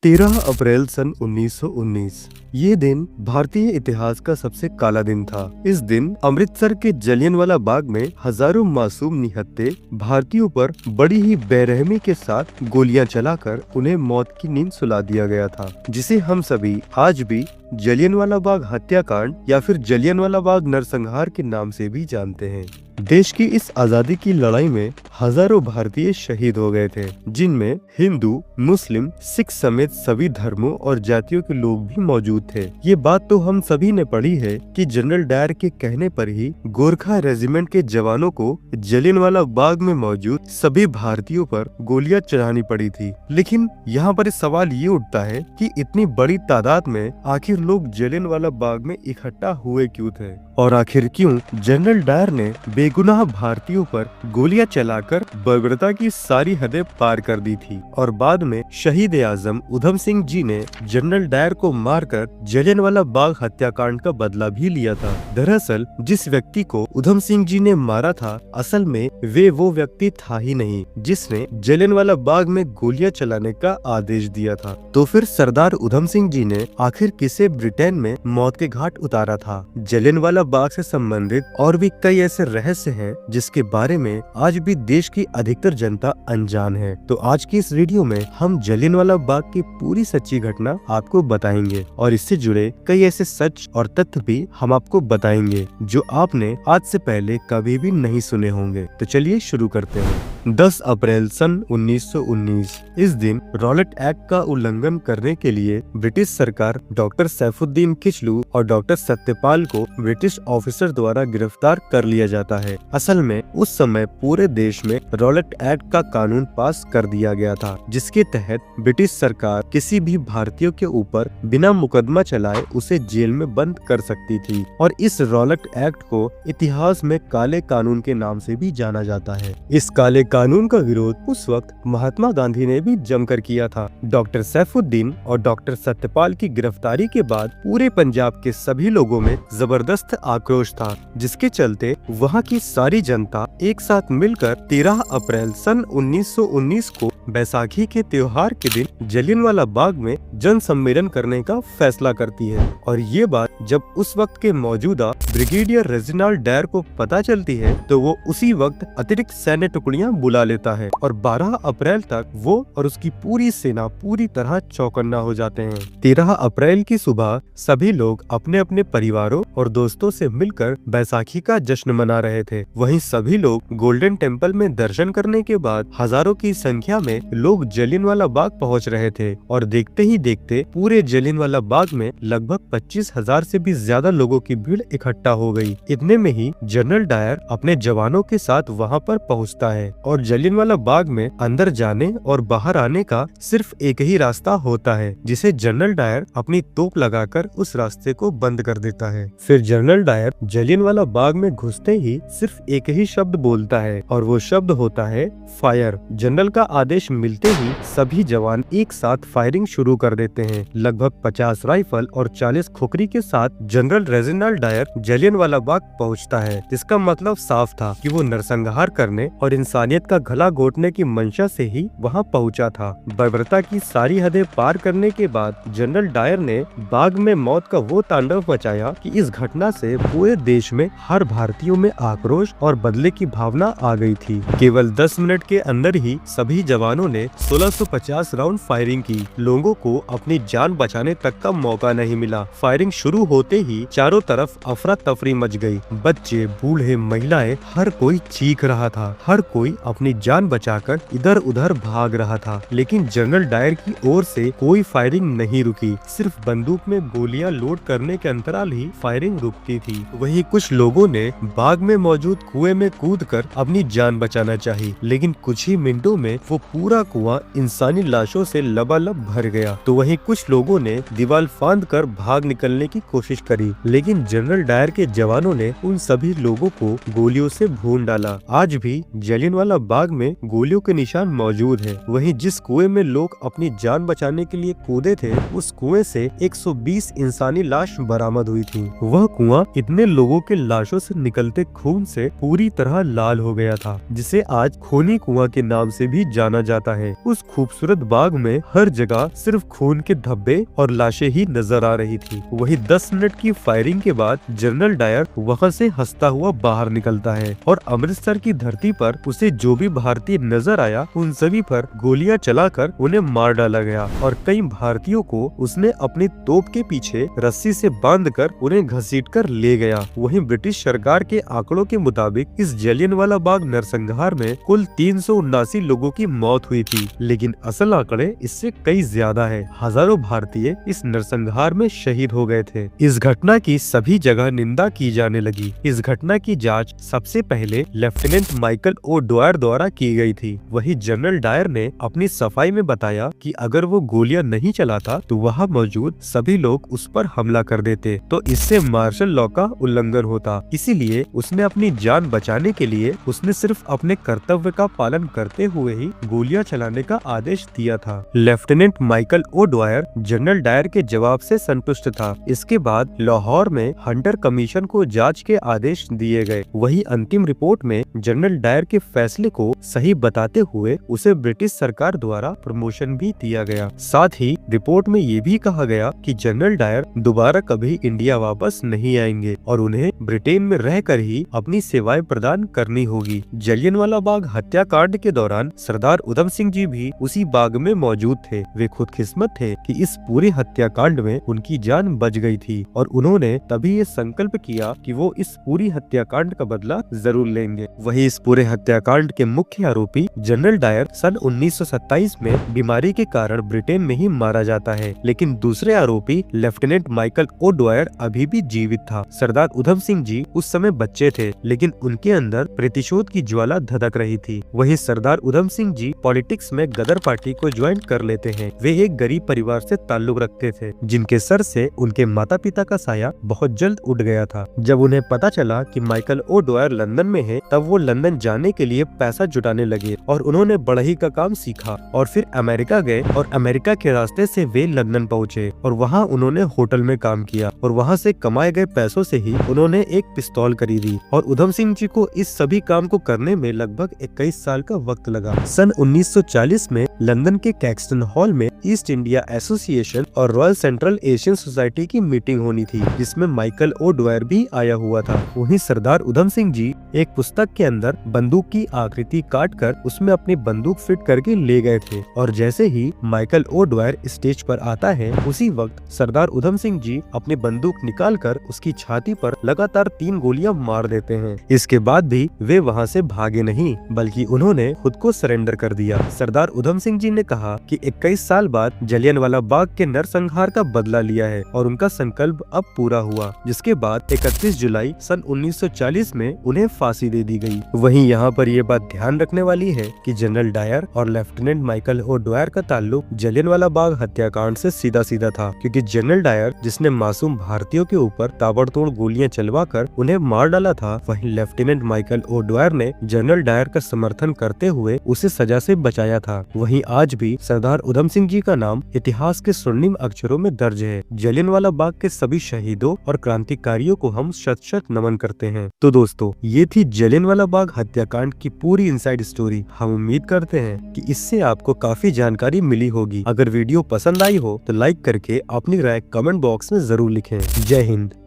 13 अप्रैल सन 1919। ये दिन भारतीय इतिहास का सबसे काला दिन था। इस दिन अमृतसर के जलियांवाला बाग में हजारों मासूम निहत्थे भारतीयों पर बड़ी ही बेरहमी के साथ गोलियां चलाकर उन्हें मौत की नींद सुला दिया गया था, जिसे हम सभी आज भी जलियांवाला बाग हत्याकांड या फिर जलियांवाला बाग नरसंहार के नाम से भी जानते हैं। देश की इस आजादी की लड़ाई में हजारों भारतीय शहीद हो गए थे, जिनमें हिंदू, मुस्लिम, सिख समेत सभी धर्मों और जातियों के लोग भी मौजूद थे। ये बात तो हम सभी ने पढ़ी है कि जनरल डायर के कहने पर ही गोरखा रेजिमेंट के जवानों को जलियांवाला बाग में मौजूद सभी भारतीयों पर गोलियां चलानी पड़ी थी। लेकिन यहाँ पर सवाल ये उठता है कि इतनी बड़ी तादाद में आखिर लोग जलियांवाला बाग में इकट्ठा हुए क्यों थे, और आखिर क्यों जनरल डायर ने बेगुनाह भारतीयों पर गोलियां चलाकर बर्बरता की सारी हदें पार कर दी थी, और बाद में शहीद आजम उधम सिंह जी ने जनरल डायर को मारकर जलियांवाला बाग हत्याकांड का बदला भी लिया था। दरअसल जिस व्यक्ति को उधम सिंह जी ने मारा था, असल में वो व्यक्ति था ही नहीं जिसने जलियांवाला बाग में गोलियां चलाने का आदेश दिया था। तो फिर सरदार उधम सिंह जी ने आखिर किसे ब्रिटेन में मौत के घाट उतारा था? जलियांवाला बाग से संबंधित और भी कई ऐसे रहस्य हैं जिसके बारे में आज भी देश की अधिकतर जनता अनजान है। तो आज की इस वीडियो में हम जलियांवाला बाग की पूरी सच्ची घटना आपको बताएंगे, और इससे जुड़े कई ऐसे सच और तथ्य भी हम आपको बताएंगे जो आपने आज से पहले कभी भी नहीं सुने होंगे। तो चलिए शुरू करते हैं। 10 अप्रैल सन 1919। इस दिन रॉलेट एक्ट का उल्लंघन करने के लिए ब्रिटिश सरकार डॉक्टर सैफुद्दीन किचलू और डॉक्टर सत्यपाल को ब्रिटिश ऑफिसर द्वारा गिरफ्तार कर लिया जाता है। असल में उस समय पूरे देश में रॉलेट एक्ट का कानून पास कर दिया गया था, जिसके तहत ब्रिटिश सरकार किसी भी भारतीय के ऊपर बिना मुकदमा चलाए उसे जेल में बंद कर सकती थी, और इस रॉलेट एक्ट को इतिहास में काले कानून के नाम से भी जाना जाता है। इस काले कानून का विरोध उस वक्त महात्मा गांधी ने भी जमकर किया था। डॉक्टर सैफुद्दीन और डॉक्टर सत्यपाल की गिरफ्तारी के बाद पूरे पंजाब के सभी लोगों में जबरदस्त आक्रोश था, जिसके चलते वहां की सारी जनता एक साथ मिलकर 13 अप्रैल सन 1919 को बैसाखी के त्योहार के दिन जलियांवाला बाग में जन सम्मेलन करने का फैसला करती है। और ये बात जब उस वक्त के मौजूदा ब्रिगेडियर रेजिनाल्ड डायर को पता चलती है, तो वो उसी वक्त अतिरिक्त सैन्य टुकड़ियां बुला लेता है, और 12 अप्रैल तक वो और उसकी पूरी सेना पूरी तरह चौकन्ना हो जाते हैं। 13 अप्रैल की सुबह सभी लोग अपने अपने परिवारों और दोस्तों से मिलकर बैसाखी का जश्न मना रहे थे। वहीं सभी लोग गोल्डन टेम्पल में दर्शन करने के बाद हजारों की संख्या में लोग जलियांवाला बाग पहुंच रहे थे, और देखते ही देखते पूरे जलियांवाला बाग में लगभग 25,000 से भी ज्यादा लोगों की भीड़ इकट्ठा हो गई। इतने में ही जनरल डायर अपने जवानों के साथ वहां पर पहुंचता है, और जलियांवाला बाग में अंदर जाने और बाहर आने का सिर्फ एक ही रास्ता होता है, जिसे जनरल डायर अपनी तोप लगाकर उस रास्ते को बंद कर देता है। फिर जनरल डायर जलियांवाला बाग में घुसते ही सिर्फ एक ही शब्द बोलता है, और वो शब्द होता है फायर। जनरल का आदेश मिलते ही सभी जवान एक साथ फायरिंग शुरू कर देते हैं। लगभग 50 राइफल और 40 खोखरी के साथ general Reginald Dyer Jallianwala Bagh पहुंचता है, जिसका मतलब साफ था कि वो नरसंहार करने और इंसानियत का गला घोटने की मंशा से ही वहां पहुंचा था। बर्बरता की सारी हदें पार करने के बाद जनरल डायर ने बाग में मौत का वो तांडव मचाया कि इस घटना से पूरे देश में हर भारतीयों में आक्रोश और बदले की भावना आ गई थी। केवल 10 मिनट के अंदर ही सभी जवानों ने 1650 राउंड फायरिंग की। लोगों को अपनी जान बचाने तक का मौका नहीं मिला। फायरिंग शुरू होते ही चारों तरफ अफरा तफरी मच गई। बच्चे, बूढ़े, महिलाएं, हर कोई चीख रहा था। हर कोई अपनी जान बचाकर इधर उधर भाग रहा था, लेकिन जनरल डायर की ओर से कोई फायरिंग नहीं रुकी। सिर्फ बंदूक में गोलियां लोड करने के अंतराल ही फायरिंग रुकती थी। वहीं कुछ लोगों ने बाग में मौजूद कुएं में कूदकर अपनी जान बचाना चाहिए, लेकिन कुछ ही मिनटों में वो पूरा कुआं इंसानी लाशों से लबालब भर गया। तो वहीं कुछ लोगों ने दीवार फांद कर भाग निकलने की कोशिश करी, लेकिन जनरल डायर के जवानों ने उन सभी लोगों को गोलियों से भून डाला। आज भी जलियांवाला बाग में गोलियों के निशान मौजूद है। वहीं जिस कुएं में लोग अपनी जान बचाने के लिए कूदे थे, उस कुएं से 120 इंसानी लाश बरामद हुई थी। वह कुआं इतने लोगों के लाशों से निकलते खून से पूरी तरह लाल हो गया था, जिसे आज खूनी कुआं के नाम से भी जाना जाता है। उस खूबसूरत बाग में हर जगह सिर्फ खून के धब्बे और लाशें ही नजर आ रही थी। वही 10 मिनट की फायरिंग के बाद जनरल डायर वहाँ से हंसता हुआ बाहर निकलता है और अमृतसर की धरती पर उसे जो भी भारतीय नजर आया उन सभी पर गोलियां चलाकर उन्हें मार डाला गया और कई भारतीयों को उसने अपनी तोप के पीछे रस्सी से बांधकर उन्हें घसीटकर ले गया। वहीं ब्रिटिश सरकार के आंकड़ों के मुताबिक इस जलियांवाला बाग नरसंहार में कुल 379 लोगों की मौत हुई थी, लेकिन असल आंकड़े इससे कई ज्यादा है। हजारों भारतीय इस नरसंहार में शहीद हो गए थे। इस घटना की सभी जगह निंदा की जाने लगी। इस घटना की जांच सबसे पहले लेफ्टिनेंट माइकल ओ डॉयर द्वारा की गई थी। वही जनरल डायर ने अपनी सफाई में बताया कि अगर वो गोलियां नहीं चलाता तो वहाँ मौजूद सभी लोग उस पर हमला कर देते, तो इससे मार्शल लॉ का उल्लंघन होता। इसीलिए उसने अपनी जान बचाने के लिए उसने सिर्फ अपने कर्तव्य का पालन करते हुए ही गोलियां चलाने का आदेश दिया था। Lieutenant Michael O'Dwyer general Dyer के जवाब से संतुष्ट था। इसके बाद लाहौर में हंटर कमीशन को जांच के आदेश दिए गए। वही अंतिम रिपोर्ट में जनरल डायर के फैसले को सही बताते हुए उसे ब्रिटिश सरकार द्वारा प्रमोशन भी दिया गया। साथ ही रिपोर्ट में ये भी कहा गया कि जनरल डायर दोबारा कभी इंडिया वापस नहीं आएंगे और उन्हें ब्रिटेन में रहकर ही अपनी सेवाएं प्रदान करनी होगी। जलियांवाला बाग हत्याकांड के दौरान सरदार उधम सिंह जी भी उसी बाग में मौजूद थे। वे खुदकिस्मत थे कि इस पूरे हत्याकांड में उनकी जान बच गई थी और उन्होंने तभी ये संकल्प किया कि वो इस पूरी हत्याकांड का बदला जरूर लेंगे। वही इस पूरे हत्याकांड के मुख्य आरोपी जनरल डायर सन 1927 में बीमारी के कारण ब्रिटेन में ही मारा जाता है, लेकिन दूसरे आरोपी लेफ्टिनेंट माइकल ओ डॉयर अभी भी जीवित था। सरदार उधम सिंह जी उस समय बच्चे थे, लेकिन उनके अंदर प्रतिशोध की ज्वाला धधक रही थी। वही सरदार उधम सिंह जी पॉलिटिक्स में गदर पार्टी को ज्वाइन कर लेते हैं। वे एक गरीब परिवार से ताल्लुक रखते थे, जिनके सर से उनके माता पिता का साया बहुत जल्द उठ गया था। जब उन्हें पता चला कि माइकल ओ डॉयर लंदन में है, तब वो लंदन जाने के लिए पैसा जुटाने लगे और उन्होंने बढ़ई का काम सीखा और फिर अमेरिका गए और अमेरिका के रास्ते से वे लंदन पहुँचे और वहाँ उन्होंने होटल में काम किया और वहाँ से कमाए गए पैसों से ही उन्होंने एक पिस्तौल खरीदी और उधम सिंह जी को इस सभी काम को करने में लगभग 21 साल का वक्त लगा। सन 1940 में लंदन के कैक्सटन हॉल में ईस्ट इंडिया एसोसिएशन और रॉयल सेंट्रल एशियन सोसाइटी की मीटिंग होनी थी, जिसमें माइकल ओ डॉयर भी आया हुआ था। वहीं सरदार उधम सिंह जी एक पुस्तक के अंदर बंदूक की आकृति काट कर उसमें अपनी बंदूक फिट करके ले गए थे और जैसे ही माइकल ओ डॉयर स्टेज पर आता है, उसी वक्त सरदार उधम सिंह जी अपनी बंदूक निकालकर उसकी छाती पर लगातार 3 गोलियां मार देते हैं। इसके बाद भी वे वहां से भागे नहीं, बल्कि उन्होंने खुद को सरेंडर कर दिया। सरदार उधम सिंह जी ने कहा कि 21 साल बाद जलियांवाला बाग के नरसंहार का बदला लिया है और उनका संकल्प अब पूरा हुआ, जिसके बाद 31 जुलाई सन 1940 में उन्हें फांसी दे दी गई। वहीं यहाँ पर ये बात ध्यान रखने वाली है कि जनरल डायर और लेफ्टिनेंट माइकल ओ डॉयर का ताल्लुक जलियांवाला बाग हत्याकांड से सीधा सीधा था, क्योंकि जनरल डायर जिसने मासूम भारतीयों के ऊपर ताबड़तोड़ गोलियां चलवाकर उन्हें मार डाला था, वहीं लेफ्टिनेंट माइकल ओ डॉयर ने जनरल डायर का समर्थन करते हुए उसे सजा से बचाया था। वहीं आज भी सरदार उधम सिंह जी का नाम इतिहास के स्वर्णिम अक्षरों में दर्ज है। जलियांवाला बाग के सभी शहीदों और क्रांतिकारियों को हम शत शत नमन करते हैं। तो दोस्तों, ये थी जलियांवाला बाग हत्याकांड की पूरी इनसाइड स्टोरी। हम उम्मीद करते हैं कि इससे आपको काफी जानकारी मिली होगी। अगर वीडियो पसंद आई हो तो लाइक करके अपनी राय कमेंट बॉक्स में जरूर लिखें। जय हिंद।